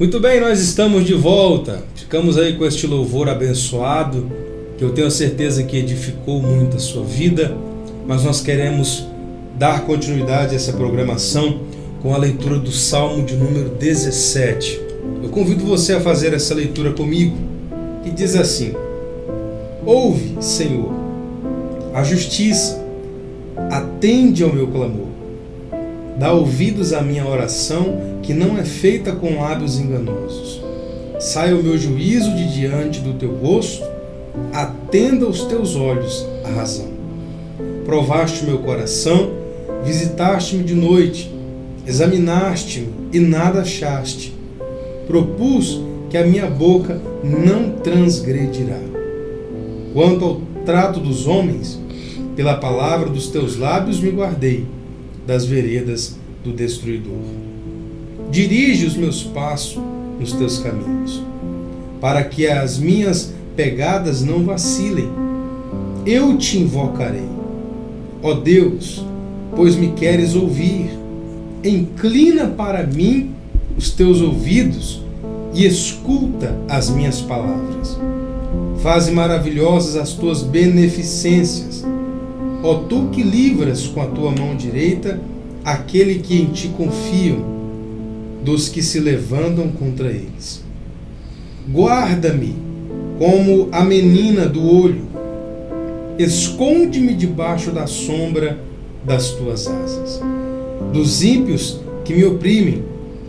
Muito bem, nós estamos de volta. Ficamos aí com este louvor abençoado, que eu tenho certeza que edificou muito a sua vida, mas nós queremos dar continuidade a essa programação com a leitura do Salmo de número 17. Eu convido você a fazer essa leitura comigo, que diz assim: Ouve, Senhor, a justiça, atende ao meu clamor. Dá ouvidos à minha oração, que não é feita com lábios enganosos. Saia o meu juízo de diante do teu rosto, atenda aos teus olhos a razão. Provaste o meu coração, visitaste-me de noite, examinaste-me e nada achaste. Propus que a minha boca não transgredirá. Quanto ao trato dos homens, pela palavra dos teus lábios me guardei das veredas do destruidor. Dirige os meus passos nos teus caminhos, para que as minhas pegadas não vacilem. Eu te invocarei. Ó Deus, pois me queres ouvir. Inclina para mim os teus ouvidos e escuta as minhas palavras. Faze maravilhosas as tuas beneficências. Ó tu que livras com a tua mão direita aquele que em ti confiam, dos que se levantam contra eles. Guarda-me como a menina do olho. Esconde-me debaixo da sombra das tuas asas. Dos ímpios que me oprimem,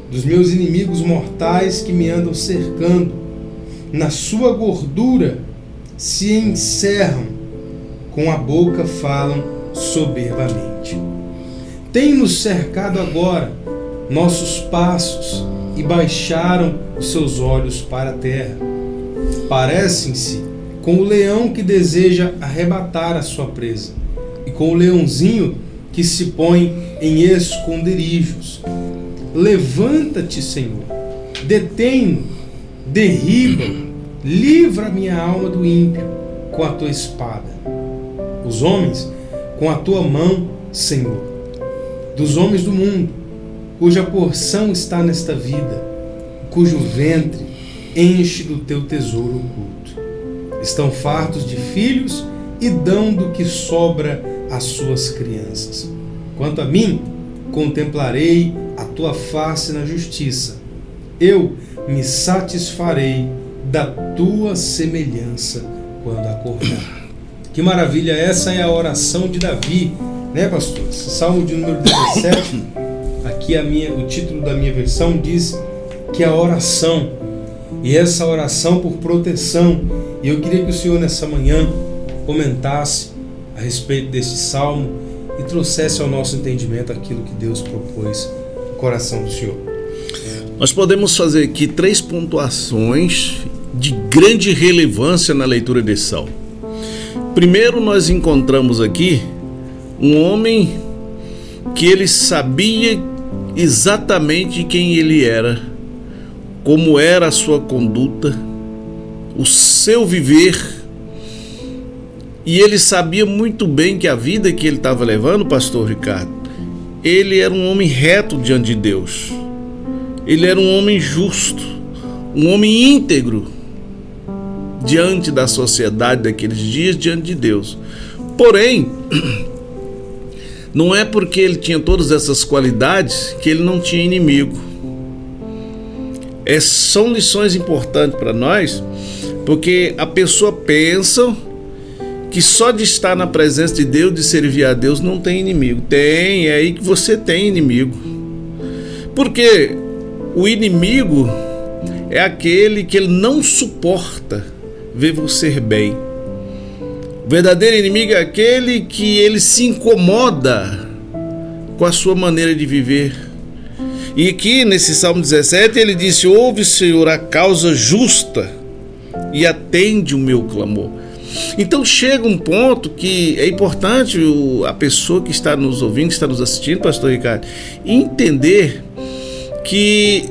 dos meus inimigos mortais que me andam cercando, na sua gordura se encerram, com a boca falam soberbamente. Tem-nos cercado agora nossos passos e baixaram os seus olhos para a terra. Parecem-se com o leão que deseja arrebatar a sua presa e com o leãozinho que se põe em esconderijos. Levanta-te, Senhor, detém-no, derriba-o, livra minha alma do ímpio com a tua espada. Os homens com a tua mão, Senhor, dos homens do mundo, cuja porção está nesta vida, cujo ventre enche do teu tesouro oculto. Estão fartos de filhos e dão do que sobra às suas crianças. Quanto a mim, contemplarei a tua face na justiça. Eu me satisfarei da tua semelhança quando acordar. Que maravilha, essa é a oração de Davi, né, pastor? Salmo de número 17, aqui o título da minha versão diz que é a oração, e essa oração por proteção. E eu queria que o senhor nessa manhã comentasse a respeito desse salmo e trouxesse ao nosso entendimento aquilo que Deus propôs no coração do senhor. Nós podemos fazer aqui 3 pontuações de grande relevância na leitura desse salmo. Primeiro, nós encontramos aqui um homem que ele sabia exatamente quem ele era, como era a sua conduta, o seu viver, e ele sabia muito bem que a vida que ele estava levando, pastor Ricardo, ele era um homem reto diante de Deus, ele era um homem justo, um homem íntegro diante da sociedade daqueles dias, diante de Deus. Porém, não é porque ele tinha todas essas qualidades que ele não tinha inimigo. São lições importantes para nós, porque a pessoa pensa que só de estar na presença de Deus, de servir a Deus, não tem inimigo. Tem, é aí que você tem inimigo. Porque o inimigo é aquele que ele não suporta ver você bem. O verdadeiro inimigo é aquele que ele se incomoda com a sua maneira de viver. E aqui nesse Salmo 17 ele disse: ouve, Senhor, a causa justa e atende o meu clamor. Então chega um ponto que é importante a pessoa que está nos ouvindo, que está nos assistindo, pastor Ricardo, entender que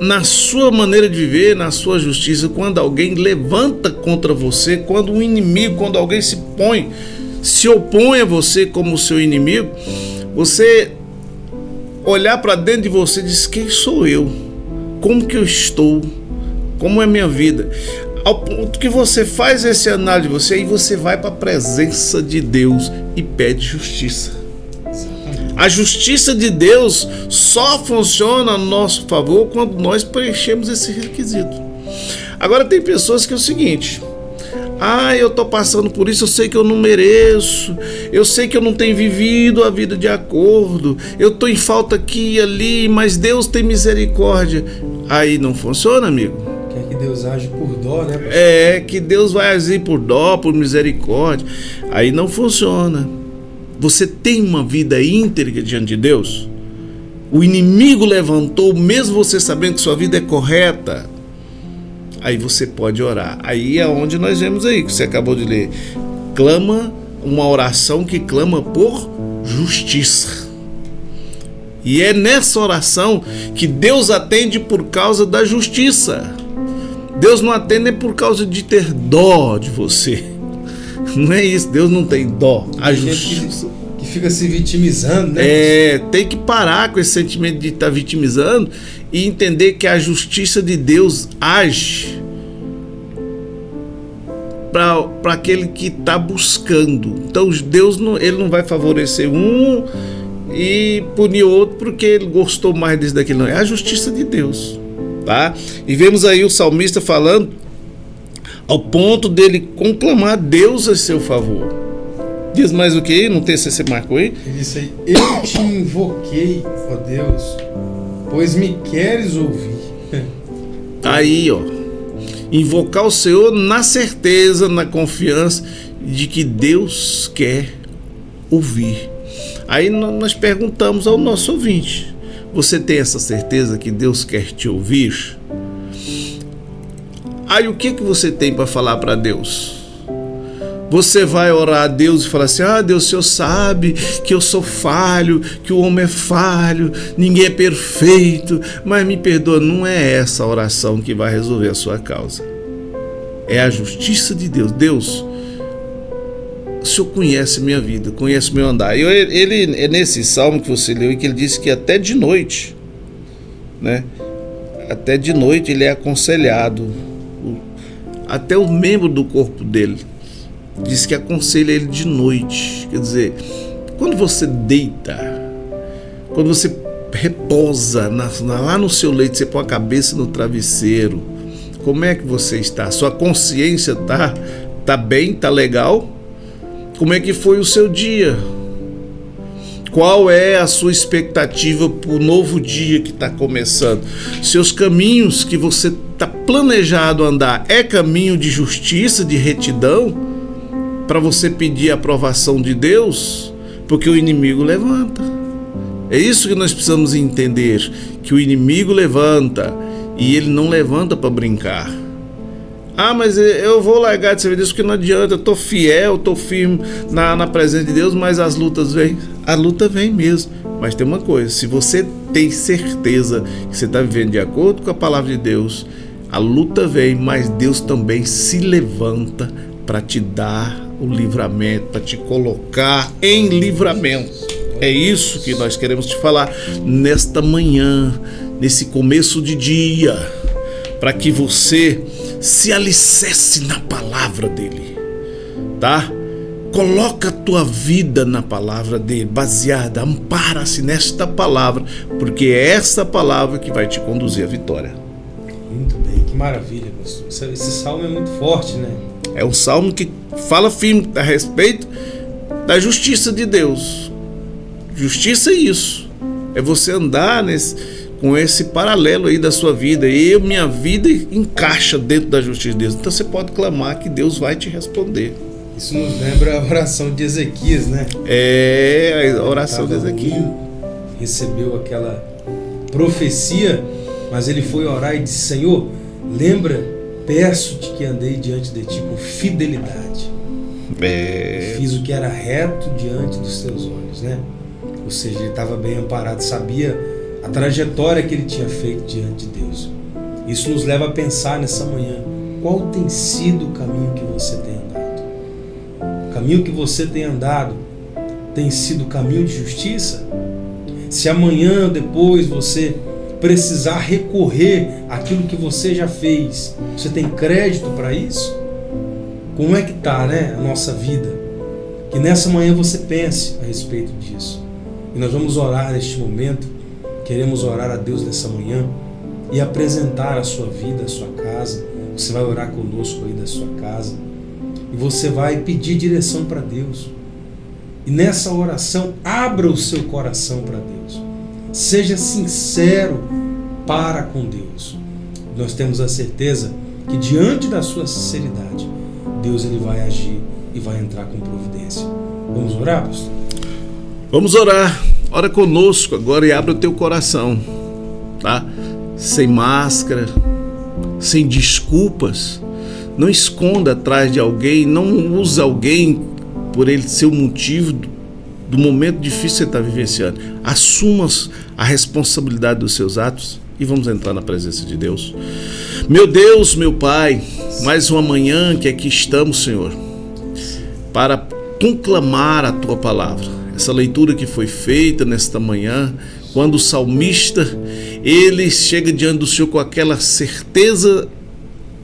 na sua maneira de viver, na sua justiça, quando alguém levanta contra você, quando um inimigo, quando alguém se opõe a você como seu inimigo, você olhar para dentro de você e dizer: quem sou eu como que eu estou, como é a minha vida. Ao ponto que você faz esse análise de você, aí você vai para a presença de Deus e pede justiça. A justiça de Deus só funciona a nosso favor quando nós preenchemos esse requisito. Agora tem pessoas que é o seguinte: eu estou passando por isso, eu sei que eu não mereço, eu sei que eu não tenho vivido a vida de acordo, eu estou em falta aqui e ali, mas Deus tem misericórdia. Aí não funciona, amigo. Quer que Deus age por dó, né? Que Deus vai agir por dó, por misericórdia. Aí não funciona. Você tem uma vida íntegra diante de Deus? O inimigo levantou, mesmo você sabendo que sua vida é correta, aí você pode orar. Aí é onde nós vemos aí, que você acabou de ler. Clama, uma oração que clama por justiça. E é nessa oração que Deus atende por causa da justiça. Deus não atende por causa de ter dó de você. Não é isso, Deus não tem dó. A justiça que fica se vitimizando, né? Tem que parar com esse sentimento de estar vitimizando e entender que a justiça de Deus age para aquele que está buscando. Então Deus ele não vai favorecer um e punir outro porque ele gostou mais desse daquele, não. É a justiça de Deus, tá? E vemos aí o salmista falando ao ponto dele conclamar Deus a seu favor. Diz mais o que? Não tem, você marcou aí? Ele disse aí: eu te invoquei, ó Deus, pois me queres ouvir. Aí, ó, invocar o Senhor na certeza, na confiança de que Deus quer ouvir. Aí nós perguntamos ao nosso ouvinte: você tem essa certeza que Deus quer te ouvir? Aí o que você tem para falar para Deus? Você vai orar a Deus e falar assim: Deus, o Senhor sabe que eu sou falho, que o homem é falho, ninguém é perfeito, mas me perdoa. Não é essa a oração que vai resolver a sua causa. É a justiça de Deus. Deus, o Senhor conhece minha vida, conhece meu andar. Ele é nesse salmo que você leu, que ele disse que até de noite, né? Até de noite ele é aconselhado. Até o membro do corpo dele diz que aconselha ele de noite. Quer dizer, quando você deita, quando você repousa lá no seu leito, você põe a cabeça no travesseiro, como é que você está? Sua consciência tá bem? Tá legal? Como é que foi o seu dia? Qual é a sua expectativa para o novo dia que está começando? Seus caminhos que você está planejado andar é caminho de justiça, de retidão, para você pedir a aprovação de Deus? Porque o inimigo levanta. É isso que nós precisamos entender, que o inimigo levanta e ele não levanta para brincar. Mas eu vou largar de servir Deus porque não adianta, eu estou fiel, estou firme na presença de Deus, mas as lutas vêm. A luta vem mesmo, mas tem uma coisa: se você tem certeza que você está vivendo de acordo com a palavra de Deus, a luta vem, mas Deus também se levanta para te dar o livramento, para te colocar em livramento. É isso que nós queremos te falar nesta manhã, nesse começo de dia, para que você se alicerce na palavra dele, tá? Coloca a tua vida na palavra dele, baseada, ampara-se nesta palavra, porque é essa palavra que vai te conduzir à vitória. Muito bem, que maravilha, pastor. Esse salmo é muito forte, né? É um salmo que fala firme a respeito da justiça de Deus. Justiça é isso, é você andar com esse paralelo aí da sua vida. Minha vida encaixa dentro da justiça de Deus. Então você pode clamar que Deus vai te responder. Isso nos lembra a oração de Ezequias, né? A oração de Ezequias. Recebeu aquela profecia, mas ele foi orar e disse: Senhor, lembra, peço-te que andei diante de ti com fidelidade. Fiz o que era reto diante dos teus olhos, né? Ou seja, ele estava bem amparado, sabia a trajetória que ele tinha feito diante de Deus. Isso nos leva a pensar nessa manhã: qual tem sido o caminho que você tem andado? O caminho que você tem andado tem sido o caminho de justiça? Se amanhã ou depois você precisar recorrer àquilo que você já fez, você tem crédito para isso? Como é que está, né, a nossa vida? Que nessa manhã você pense a respeito disso. E nós vamos orar neste momento, queremos orar a Deus nessa manhã e apresentar a sua vida, a sua casa. Você vai orar conosco aí da sua casa e você vai pedir direção para Deus. E nessa oração, abra o seu coração para Deus. Seja sincero para com Deus. Nós temos a certeza que diante da sua sinceridade, Deus ele vai agir e vai entrar com providência. Vamos orar, pastor? Vamos orar. Ora conosco agora e abra o teu coração, tá? Sem máscara, sem desculpas. Não esconda atrás de alguém, não use alguém por ele ser o motivo do momento difícil que você está vivenciando. Assuma a responsabilidade dos seus atos e vamos entrar na presença de Deus. Meu Deus, meu Pai, mais uma manhã que aqui estamos, Senhor, para conclamar a Tua palavra. Essa leitura que foi feita nesta manhã, quando o salmista, ele chega diante do Senhor com aquela certeza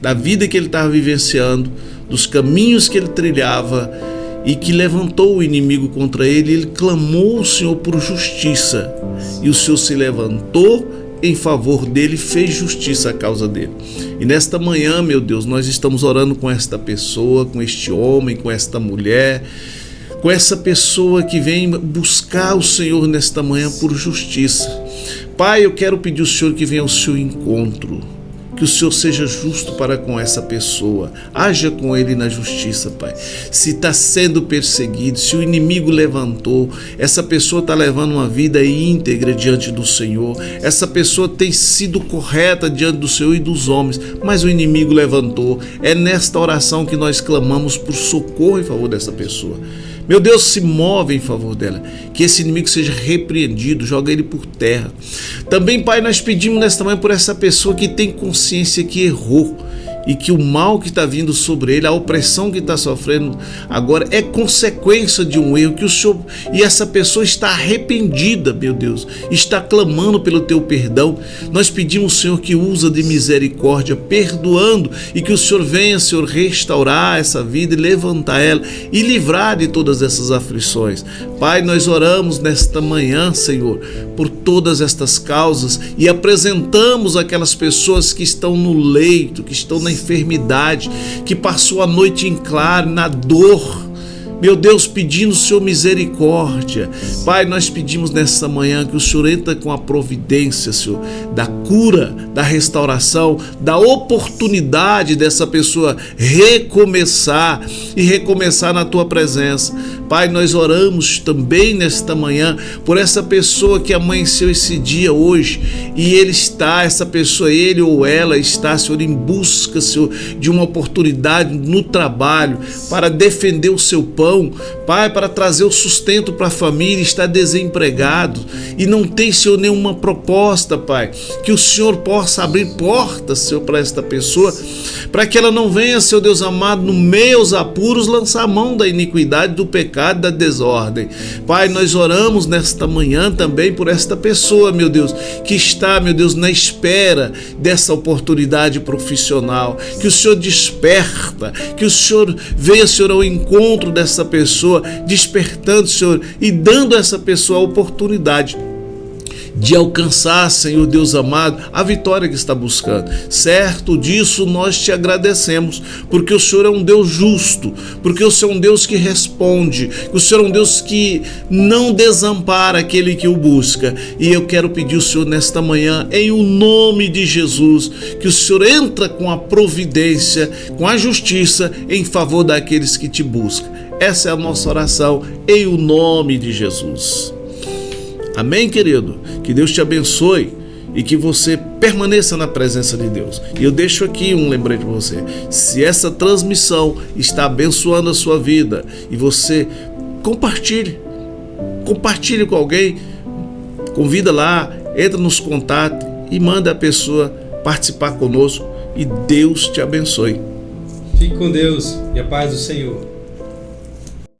da vida que ele estava vivenciando, dos caminhos que ele trilhava e que levantou o inimigo contra ele, ele clamou ao Senhor por justiça e o Senhor se levantou em favor dele, fez justiça à causa dele. E nesta manhã, meu Deus, nós estamos orando com esta pessoa, com este homem, com esta mulher, com essa pessoa que vem buscar o Senhor nesta manhã por justiça. Pai, eu quero pedir ao Senhor que venha ao seu encontro, que o Senhor seja justo para com essa pessoa, haja com ele na justiça, Pai. Se está sendo perseguido, se o inimigo levantou, essa pessoa está levando uma vida íntegra diante do Senhor, essa pessoa tem sido correta diante do Senhor e dos homens, mas o inimigo levantou. É nesta oração que nós clamamos por socorro em favor dessa pessoa. Meu Deus, se move em favor dela, que esse inimigo seja repreendido, joga ele por terra. Também, Pai, nós pedimos nesta manhã por essa pessoa que tem consciência que errou e que o mal que está vindo sobre ele, a opressão que está sofrendo agora é consequência de um erro que o Senhor, e essa pessoa está arrependida, meu Deus, está clamando pelo teu perdão. Nós pedimos, Senhor, que usa de misericórdia, perdoando, e que o Senhor venha, Senhor, restaurar essa vida e levantar ela e livrar de todas essas aflições. Pai, nós oramos nesta manhã, Senhor, por todas estas causas e apresentamos aquelas pessoas que estão no leito, que estão na enfermidade, que passou a noite em claro, na dor. Meu Deus, pedindo o Senhor misericórdia. Pai, nós pedimos nessa manhã que o Senhor entre com a providência, Senhor, da cura, da restauração, da oportunidade dessa pessoa recomeçar e recomeçar na Tua presença. Pai, nós oramos também nesta manhã por essa pessoa que amanheceu esse dia hoje e essa pessoa, ele ou ela está, Senhor, em busca, Senhor, de uma oportunidade no trabalho para defender o seu pão. Pai, para trazer o sustento para a família, está desempregado e não tem, Senhor, nenhuma proposta, Pai, que o Senhor possa abrir portas, Senhor, para esta pessoa, para que ela não venha, Senhor Deus amado, no meio aos apuros, lançar a mão da iniquidade, do pecado, da desordem. Pai, nós oramos nesta manhã também por esta pessoa, meu Deus, que está, meu Deus, na espera dessa oportunidade profissional, que o Senhor desperta, que o Senhor venha, Senhor, ao encontro dessa pessoa, despertando, Senhor, e dando a essa pessoa a oportunidade de alcançar, Senhor Deus amado, a vitória que está buscando. Certo disso, nós te agradecemos, porque o Senhor é um Deus justo, porque o Senhor é um Deus que responde, o Senhor é um Deus que não desampara aquele que o busca. E eu quero pedir ao Senhor nesta manhã, em o nome de Jesus, que o Senhor entra com a providência, com a justiça em favor daqueles que te buscam. Essa é a nossa oração, em o nome de Jesus. Amém, querido? Que Deus te abençoe e que você permaneça na presença de Deus. E eu deixo aqui um lembrete para você. Se essa transmissão está abençoando a sua vida e você compartilhe com alguém, convida lá, entra nos contatos e manda a pessoa participar conosco e Deus te abençoe. Fique com Deus e a paz do Senhor.